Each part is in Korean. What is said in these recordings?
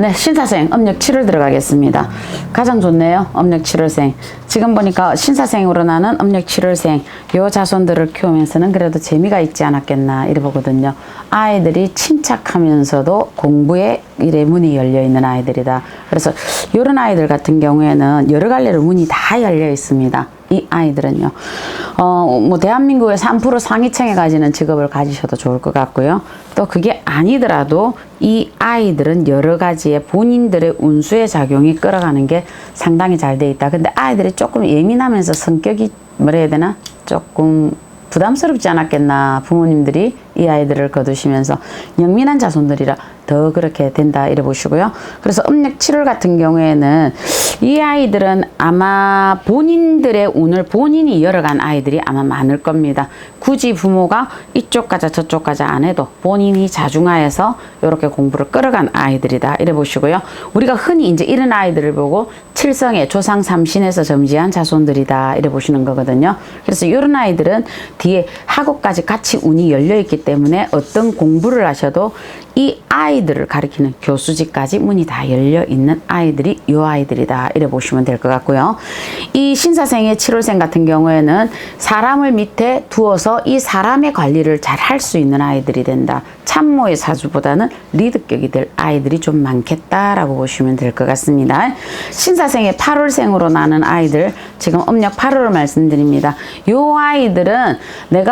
네, 신사생 음력 7월 들어가겠습니다. 가장 좋네요. 음력 7월생. 지금 보니까 신사생으로 나는 음력 7월생 요 자손들을 키우면서는 그래도 재미가 있지 않았겠나 이래 보거든요. 아이들이 침착하면서도 공부에 이래 문이 열려 있는 아이들이다. 그래서 이런 아이들 같은 경우에는 여러 갈래로 문이 다 열려 있습니다. 이 아이들은요. 뭐 대한민국의 3% 상위층에 가지는 직업을 가지셔도 좋을 것 같고요. 또 그게 아니더라도 이 아이들은 여러 가지의 본인들의 운수의 작용이 끌어가는 게 상당히 잘 돼 있다. 근데 아이들이 조금 예민하면서 성격이 뭐라 해야 되나? 조금 부담스럽지 않았겠나. 부모님들이 이 아이들을 거두시면서 영민한 자손들이라 더 그렇게 된다 이래 보시고요. 그래서 음력 7월 같은 경우에는 이 아이들은 아마 본인들의 운을 본인이 열어간 아이들이 아마 많을 겁니다. 굳이 부모가 이쪽 가자 저쪽 가자 안 해도 본인이 자중하여서 이렇게 공부를 끌어간 아이들이다 이래 보시고요. 우리가 흔히 이제 이런 아이들을 보고 칠성의 조상 삼신에서 점지한 자손들이다 이래 보시는 거거든요. 그래서 이런 아이들은 뒤에 학업까지 같이 운이 열려 있기 때문에 어떤 공부를 하셔도 이 아이들을 가리키는 교수직까지 문이 다 열려 있는 아이들이 이 아이들이다 이래 보시면 될 것 같고요. 이 신사생의 7월생 같은 경우에는 사람을 밑에 두어서 이 사람의 관리를 잘 할 수 있는 아이들이 된다. 참모의 사주보다는 리드격이 될 아이들이 좀 많겠다라고 보시면 될 것 같습니다. 신사생의 8월생으로 나는 아이들 지금 음력 8월을 말씀드립니다. 이 아이들은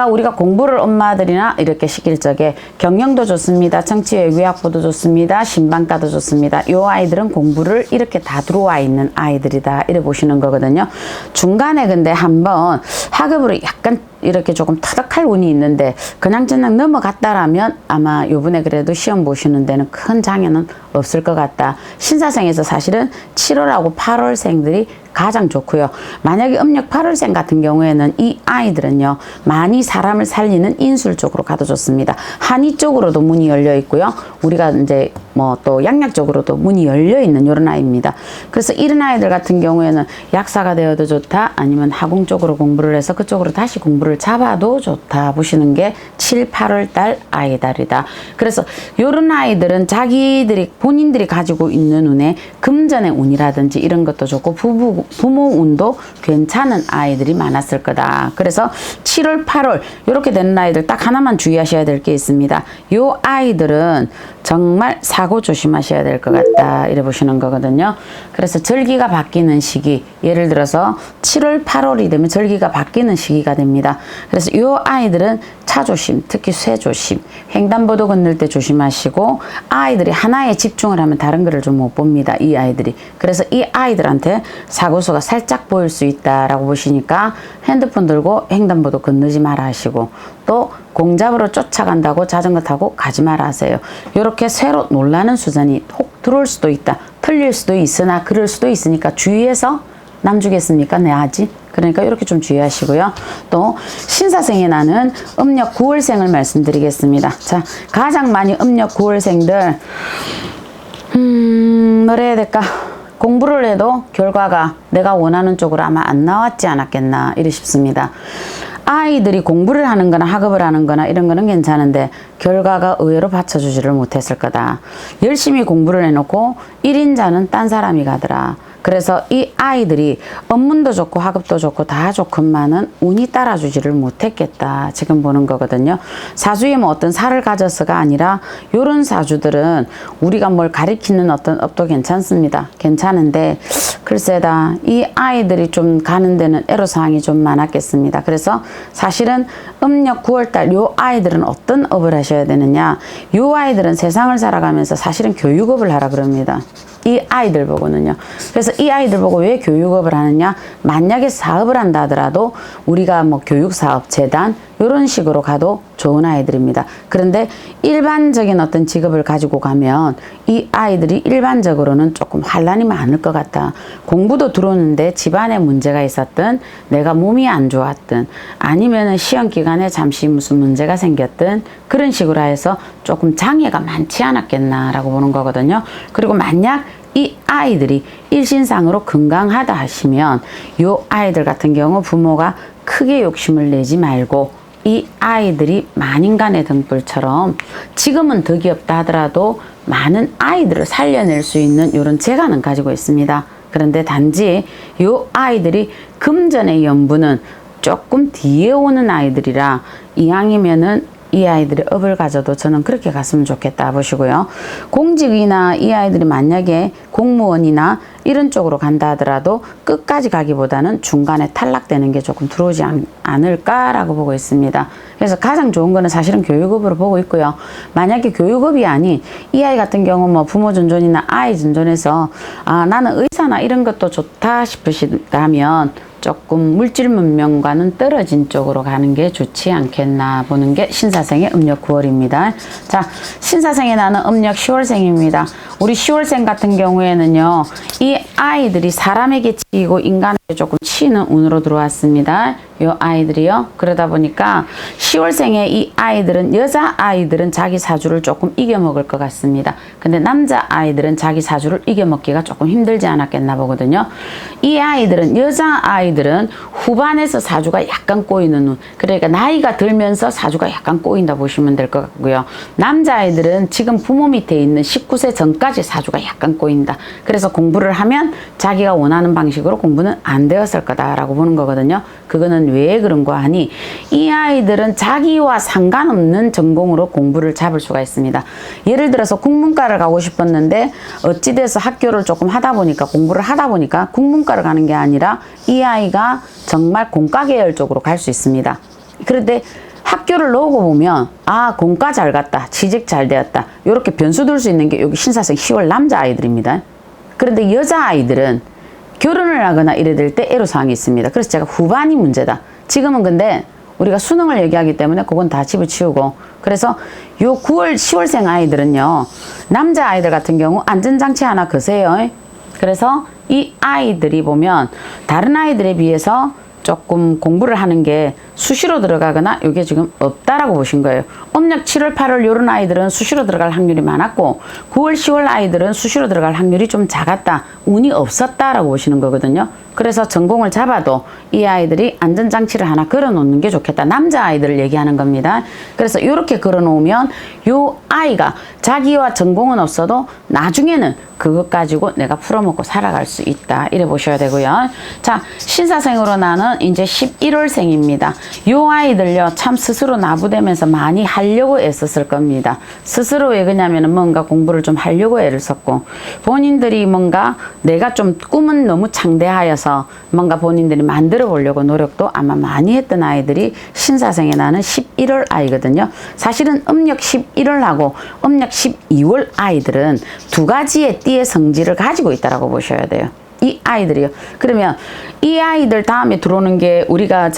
우리가 공부를 엄마들이나 이렇게 시킬 적에 경영도 좋습니다. 정치외교학부도 좋습니다. 신방과도 좋습니다. 이 아이들은 공부를 이렇게 다 들어와 있는 아이들이다 이래 보시는 거거든요. 중간에 근데 한번 학업으로 약간 이렇게 조금 터득할 운이 있는데 그냥 넘어갔다라면 아마 요번에 그래도 시험 보시는 데는 큰 장애는 없을 것 같다. 신사생에서 사실은 7월하고 8월생들이 가장 좋고요. 만약에 음력 8월생 같은 경우에는 이 아이들은요. 많이 사람을 살리는 인술 쪽으로 가도 좋습니다. 한의 쪽으로도 문이 열려 있고요. 우리가 이제 뭐 또 양약 쪽으로도 문이 열려 있는 이런 아이입니다. 그래서 이런 아이들 같은 경우에는 약사가 되어도 좋다. 아니면 학공 쪽으로 공부를 해서 그쪽으로 다시 공부를 잡아도 좋다. 보시는 게 7, 8월 달 아이들이다. 그래서 이런 아이들은 자기들이 본인들이 가지고 있는 운에 금전의 운이라든지 이런 것도 좋고 부모 운도 괜찮은 아이들이 많았을 거다. 그래서 7월, 8월 이렇게 되는 아이들 딱 하나만 주의하셔야 될 게 있습니다. 이 아이들은 정말 사고 조심하셔야 될 것 같다. 이래 보시는 거거든요. 그래서 절기가 바뀌는 시기, 예를 들어서 7월, 8월이 되면 절기가 바뀌는 시기가 됩니다. 그래서 이 아이들은 차 조심, 특히 쇠 조심, 횡단보도 건널 때 조심하시고 아이들이 하나에 집중을 하면 다른 거를 좀 못 봅니다. 이 아이들이. 그래서 이 아이들한테 사고수가 살짝 보일 수 있다라고 보시니까 핸드폰 들고 횡단보도 건너지 마라 하시고 또 공잡으로 쫓아간다고 자전거 타고 가지 마라 하세요. 이렇게 새로 놀라는 수전이 혹 들어올 수도 있다. 틀릴 수도 있으나 그럴 수도 있으니까 주의해서 남 주겠습니까? 내 하지. 그러니까 이렇게 좀 주의하시고요. 또 신사생에 나는 음력 9월생을 말씀드리겠습니다. 자, 가장 많이 음력 9월생들 뭐라 해야 될까? 공부를 해도 결과가 내가 원하는 쪽으로 아마 안 나왔지 않았겠나 이래 싶습니다. 아이들이 공부를 하는 거나 학업을 하는 거나 이런 거는 괜찮은데 결과가 의외로 받쳐주지를 못했을 거다. 열심히 공부를 해놓고 1인자는 딴 사람이 가더라. 그래서 이 아이들이 업문도 좋고 학업도 좋고 다 좋건만은 운이 따라주지를 못했겠다. 지금 보는 거거든요. 사주에 뭐 어떤 살을 가져서가 아니라 요런 사주들은 우리가 뭘 가리키는 어떤 업도 괜찮습니다. 괜찮은데 글쎄다. 이 아이들이 좀 가는 데는 애로사항이 좀 많았겠습니다. 그래서 사실은 음력 9월달 요 아이들은 어떤 업을 하셔야 되느냐. 요 아이들은 세상을 살아가면서 사실은 교육업을 하라 그럽니다. 이 아이들 보고는요. 그래서 이 아이들 보고 왜 교육업을 하느냐. 만약에 사업을 한다 하더라도 우리가 뭐 교육사업, 재단 이런 식으로 가도 좋은 아이들입니다. 그런데 일반적인 어떤 직업을 가지고 가면 이 아이들이 일반적으로는 조금 환란이 많을 것 같다. 공부도 들어오는데 집안에 문제가 있었든 내가 몸이 안 좋았든 아니면은 시험 기간에 잠시 무슨 문제가 생겼든 그런 식으로 해서 조금 장애가 많지 않았겠나라고 보는 거거든요. 그리고 만약 이 아이들이 일신상으로 건강하다 하시면 이 아이들 같은 경우 부모가 크게 욕심을 내지 말고 이 아이들이 만인간의 등불처럼 지금은 덕이 없다 하더라도 많은 아이들을 살려낼 수 있는 이런 재간은 가지고 있습니다. 그런데 단지 이 아이들이 금전의 연분은 조금 뒤에 오는 아이들이라 이왕이면은 이 아이들이 업을 가져도 저는 그렇게 갔으면 좋겠다 보시고요. 공직이나 이 아이들이 만약에 공무원이나 이런 쪽으로 간다 하더라도 끝까지 가기보다는 중간에 탈락되는 게 조금 들어오지 않을까라고 보고 있습니다. 그래서 가장 좋은 거는 사실은 교육업으로 보고 있고요. 만약에 교육업이 아닌 이 아이 같은 경우 뭐 부모 전존이나 아이 전존에서 나는 의사나 이런 것도 좋다 싶으시다면 조금 물질 문명과는 떨어진 쪽으로 가는 게 좋지 않겠나 보는 게 신사생의 음력 9월입니다. 자, 신사생에 나는 음력 10월생입니다. 우리 10월생 같은 경우에는요, 이 아이들이 사람에게 치이고 인간에게 조금 치는 운으로 들어왔습니다. 요 아이들이요. 그러다 보니까 10월생의 이 아이들은, 여자 아이들은 자기 사주를 조금 이겨먹을 것 같습니다. 근데 남자 아이들은 자기 사주를 이겨먹기가 조금 힘들지 않았겠나 보거든요. 이 아이들은, 여자 아이들은 후반에서 사주가 약간 꼬이는 운, 그러니까 나이가 들면서 사주가 약간 꼬인다 보시면 될 것 같고요. 남자 아이들은 지금 부모 밑에 있는 19세 전까지 사주가 약간 꼬인다. 그래서 공부를 하면 자기가 원하는 방식으로 공부는 안 되었을 거다라고 보는 거거든요. 그거는 왜 그런 거 하니, 이 아이들은 자기와 상관없는 전공으로 공부를 잡을 수가 있습니다. 예를 들어서 국문과를 가고 싶었는데 어찌돼서 학교를 조금 하다 보니까, 공부를 하다 보니까 국문과를 가는 게 아니라 이 아이가 정말 공과 계열 쪽으로 갈 수 있습니다. 그런데 학교를 나오고 보면 공과 잘 갔다, 취직 잘 되었다, 이렇게 변수 둘 수 있는 게 여기 신사생 10월 남자 아이들입니다. 그런데 여자 아이들은 결혼을 하거나 이래 될 때 애로사항이 있습니다. 그래서 제가 후반이 문제다. 지금은 근데 우리가 수능을 얘기하기 때문에 그건 다 집어치우고, 그래서 요 9월 10월생 아이들은요, 남자 아이들 같은 경우 안전장치 하나 거세요. 그래서 이 아이들이 보면 다른 아이들에 비해서 조금 공부를 하는 게 수시로 들어가거나 이게 지금 없다라고 보신 거예요. 음력 7월 8월 이런 아이들은 수시로 들어갈 확률이 많았고, 9월 10월 아이들은 수시로 들어갈 확률이 좀 작았다, 운이 없었다라고 보시는 거거든요. 그래서 전공을 잡아도 이 아이들이 안전장치를 하나 걸어 놓는 게 좋겠다. 남자 아이들을 얘기하는 겁니다. 그래서 이렇게 걸어 놓으면 요 아이가 자기와 전공은 없어도 나중에는 그것 가지고 내가 풀어먹고 살아갈 수 있다, 이래 보셔야 되고요. 자, 신사생으로 나는 이제 11월생입니다. 요 아이들요, 참 스스로 나부되면서 많이 하려고 애썼을 겁니다. 스스로 왜 그러냐면은 뭔가 공부를 좀 하려고 애를 썼고, 본인들이 뭔가 내가 좀 꿈은 너무 창대하여서 뭔가 본인들이 만들어 보려고 노력도 아마 많이 했던 아이들이 신사생에 나는 11월 아이거든요. 사실은 음력 11월하고 음력 12월 아이들은 두 가지의 띠의 성질을 가지고 있다라고 보셔야 돼요. 이 아이들이요. 그러면 이 아이들 다음에 들어오는 게 우리가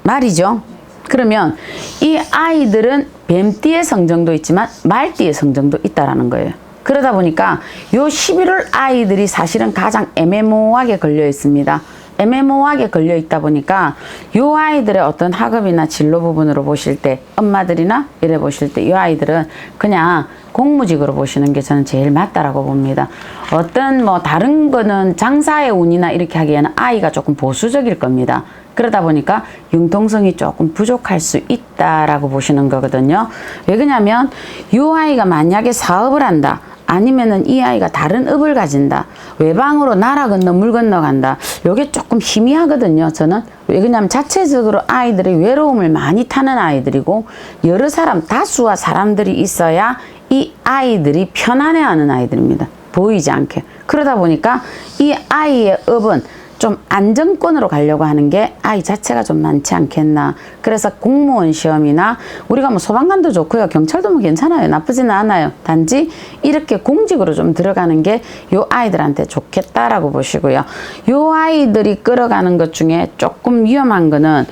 말이죠. 그러면 이 아이들은 뱀띠의 성정도 있지만 말띠의 성정도 있다라는 거예요. 그러다 보니까 요 11월 아이들이 사실은 가장 애매모호하게 걸려 있습니다. 애매모호하게 걸려 있다 보니까 요 아이들의 어떤 학업이나 진로 부분으로 보실 때, 엄마들이나 이래 보실 때 이 아이들은 그냥 공무직으로 보시는 게 저는 제일 맞다라고 봅니다. 어떤 뭐 다른 거는 장사의 운이나 이렇게 하기에는 아이가 조금 보수적일 겁니다. 그러다 보니까 융통성이 조금 부족할 수 있다라고 보시는 거거든요. 왜 그러냐면 이 아이가 만약에 사업을 한다, 아니면은 이 아이가 다른 업을 가진다, 외방으로 나라 건너 물 건너간다, 요게 조금 희미하거든요. 저는 왜 그러냐면 자체적으로 아이들이 외로움을 많이 타는 아이들이고, 여러 사람, 다수와 사람들이 있어야 이 아이들이 편안해하는 아이들입니다. 보이지 않게. 그러다 보니까 이 아이의 업은 좀 안정권으로 가려고 하는 게 아이 자체가 좀 많지 않겠나. 그래서 공무원 시험이나 우리가 뭐 소방관도 좋고요, 경찰도 뭐 괜찮아요, 나쁘지는 않아요. 단지 이렇게 공직으로 좀 들어가는 게 요 아이들한테 좋겠다라고 보시고요. 요 아이들이 끌어가는 것 중에 조금 위험한 거는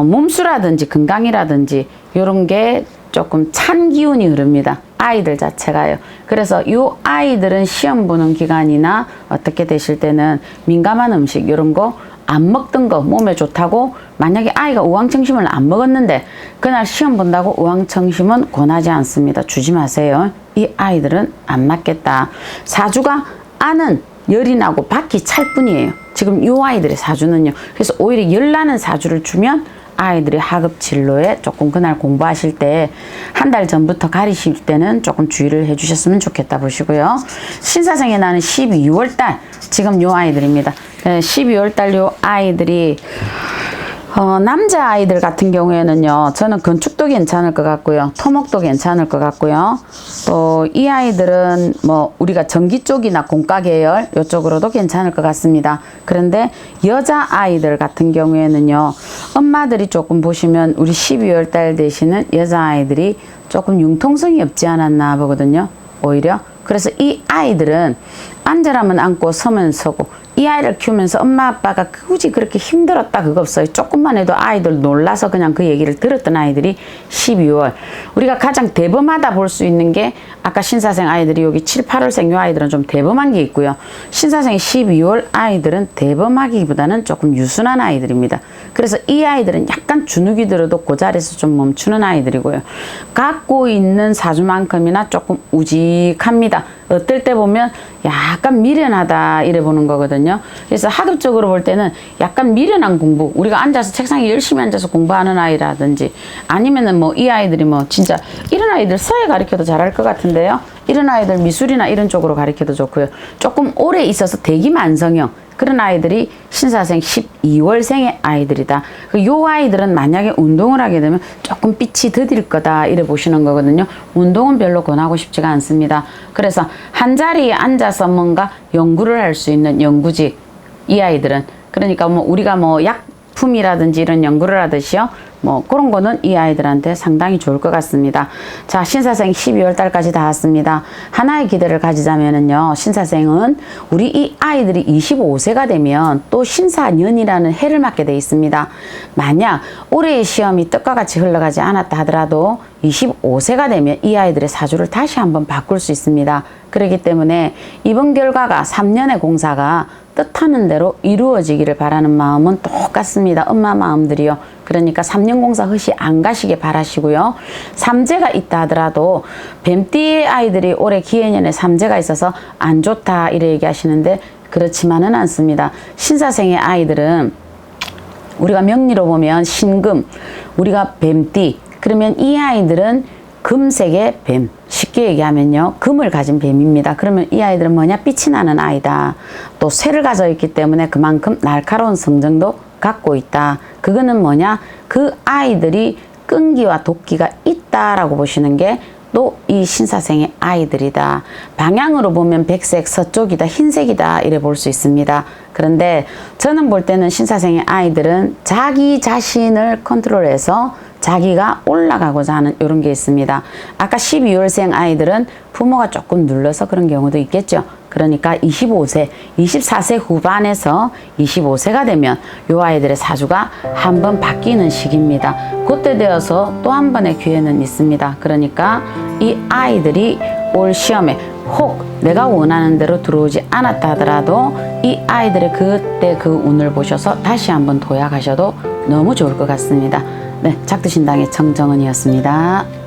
몸수라든지 건강이라든지 요런 게 조금 찬 기운이 흐릅니다. 아이들 자체가요. 그래서 이 아이들은 시험 보는 기간이나 어떻게 되실 때는 민감한 음식 이런 거 안 먹던 거 몸에 좋다고, 만약에 아이가 우황청심을 안 먹었는데 그날 시험 본다고 우황청심은 권하지 않습니다. 주지 마세요. 이 아이들은 안 맞겠다. 사주가 안은 열이 나고 밖이 찰 뿐이에요. 지금 이 아이들의 사주는요. 그래서 오히려 열 나는 사주를 주면 아이들이 학업 진로에 조금 그날 공부하실 때 한 달 전부터 가리실 때는 조금 주의를 해주셨으면 좋겠다 보시고요. 신사생에 나는 12월 달 지금 요 아이들입니다. 12월 달 요 아이들이 남자 아이들 같은 경우에는요, 저는 건축도 괜찮을 것 같고요, 토목도 괜찮을 것 같고요, 또 이 아이들은 뭐 우리가 전기 쪽이나 공과 계열 이쪽으로도 괜찮을 것 같습니다. 그런데 여자 아이들 같은 경우에는요, 엄마들이 조금 보시면 우리 12월 달 되시는 여자 아이들이 조금 융통성이 없지 않았나 보거든요, 오히려. 그래서 이 아이들은 앉으라면 앉고 서면 서고, 이 아이를 키우면서 엄마 아빠가 굳이 그렇게 힘들었다 그거 없어요. 조금만 해도 아이들 놀라서 그냥 그 얘기를 들었던 아이들이 12월. 우리가 가장 대범하다 볼 수 있는 게 아까 신사생 아이들이 여기 7, 8월생 요 아이들은 좀 대범한 게 있고요. 신사생 12월 아이들은 대범하기보다는 조금 유순한 아이들입니다. 그래서 이 아이들은 약간 주눅이 들어도 그 자리에서 좀 멈추는 아이들이고요. 갖고 있는 사주만큼이나 조금 우직합니다. 어떨 때 보면 약간 미련하다 이래 보는 거거든요. 그래서 학업적으로 볼 때는 약간 미련한 공부, 우리가 앉아서 책상에 열심히 앉아서 공부하는 아이라든지, 아니면은 뭐 이 아이들이 뭐 진짜 이런 아이들 서예 가르쳐도 잘할 것 같은데요, 이런 아이들 미술이나 이런 쪽으로 가르쳐도 좋고요, 조금 오래 있어서 대기만성형 그런 아이들이 신사생 12월생의 아이들이다. 요 아이들은 만약에 운동을 하게 되면 조금 빛이 더딜 거다 이래 보시는 거거든요. 운동은 별로 권하고 싶지가 않습니다. 그래서 한 자리에 앉아서 뭔가 연구를 할 수 있는 연구직, 이 아이들은, 그러니까 뭐 우리가 뭐 약품이라든지 이런 연구를 하듯이요, 뭐 그런 거는 이 아이들한테 상당히 좋을 것 같습니다. 자, 신사생 12월 달까지 다 왔습니다. 하나의 기대를 가지자면은요, 신사생은 우리 이 아이들이 25세가 되면 또 신사년이라는 해를 맞게 돼 있습니다. 만약 올해의 시험이 뜻과 같이 흘러가지 않았다 하더라도 25세가 되면 이 아이들의 사주를 다시 한번 바꿀 수 있습니다. 그렇기 때문에 이번 결과가 3년의 공사가 뜻하는 대로 이루어지기를 바라는 마음은 똑같습니다. 엄마 마음들이요. 그러니까 3년 공사 허시 안 가시게 바라시고요. 삼재가 있다 하더라도 뱀띠의 아이들이 올해 기해년에 삼재가 있어서 안 좋다 이래 얘기하시는데 그렇지만은 않습니다. 신사생의 아이들은 우리가 명리로 보면 신금, 우리가 뱀띠, 그러면 이 아이들은 금색의 뱀, 쉽게 얘기하면요, 금을 가진 뱀입니다. 그러면 이 아이들은 뭐냐, 빛이 나는 아이다. 또 쇠를 가져 있기 때문에 그만큼 날카로운 성정도 갖고 있다. 그거는 뭐냐, 그 아이들이 끈기와 도끼가 있다라고 보시는 게 또 이 신사생의 아이들이다. 방향으로 보면 백색 서쪽이다, 흰색이다 이래 볼 수 있습니다. 그런데 저는 볼 때는 신사생의 아이들은 자기 자신을 컨트롤해서 자기가 올라가고자 하는 이런 게 있습니다. 아까 12월생 아이들은 부모가 조금 눌러서 그런 경우도 있겠죠. 그러니까 25세, 24세 후반에서 25세가 되면 이 아이들의 사주가 한번 바뀌는 시기입니다. 그때 되어서 또 한 번의 기회는 있습니다. 그러니까 이 아이들이 올 시험에 혹 내가 원하는 대로 들어오지 않았다 하더라도 이 아이들의 그때 그 운을 보셔서 다시 한번 도약하셔도 너무 좋을 것 같습니다. 네, 작두신당의 정정은이었습니다.